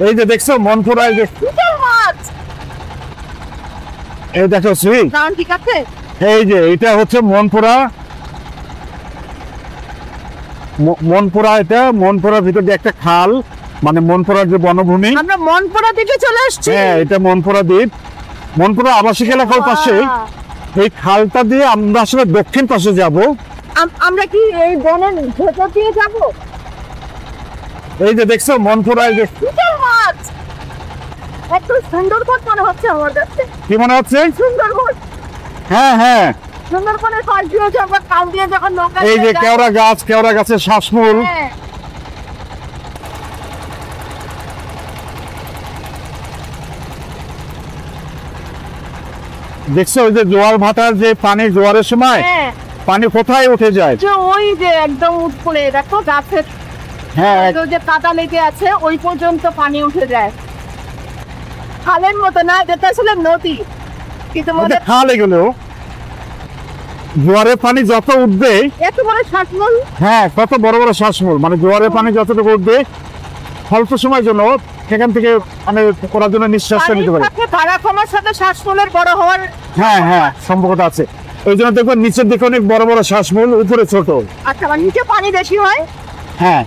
এই যে দেখছো মনপুরা, এই যে মাছ এই দেখো সুইং, দাঁড়ান, ঠিক আছে। এই যে এটা হচ্ছে মনপুরা। মনপুরা, এটা মনপুরার ভিতর দিয়ে একটা খাল, মানে মনপুরার যে বনভূমি। আমরা মনপুরা দিকে চলে আসছি। হ্যাঁ, এটা মনপুরা দ্বীপ। মনপুরা আবাসিক এলাকার পাশে এই খালটা দিয়ে আমরা আসলে দক্ষিণ পাশে যাব। আমরা কি এই বনের ভেতর দিয়ে যাব? এই যে দেখছো মনপুরা, এই যে মাছ এত সুন্দরবন মনে হচ্ছে আমার কাছে। কি মনে হচ্ছে? সুন্দরবন। হ্যাঁ হ্যাঁ, সুন্দরবনের পাশ দিয়ে আমরা কাল দিয়ে যখন নৌকা এই যে কেওড়া গাছ, কেওড়া গাছের শ্বাসমূল। হ্যাঁ, দেখছো ওই যে জোয়ার ভাটার যে পানি, জোয়ারের সময় হ্যাঁ, পানি কোথায় উঠে যায়। যে ওই যে একদম উপরে দেখো গাছের হ্যাঁ, ওই যে কাদা লেগে আছে ওই পর্যন্ত পানি উঠে যায়। খালের মতো না, যেটা আসলে নদী, কিন্তু মনে খাল এগুলো। জোয়ারের পানি যত উঠবে, এত বড় শ্বাসমূল। হ্যাঁ, কত বড় বড় শ্বাসমূল, মানে জোয়ারের পানি যতটুকু উঠবে অল্প সময়ের জন্য সেখান থেকে মানে করার জন্য নিঃশ্বাসটা নিতে পারে। পারাক্রমের সাথে শ্বাসমূলের বড় হওয়ার। হ্যাঁ হ্যাঁ, সম্পর্কটা আছে। ওই জন্য দেখবেন নিচের দিকে অনেক বড় বড় শ্বাসমূল, উপরে ছোট। আচ্ছা, মানে নিচে পানি বেশি হয়। হ্যাঁ,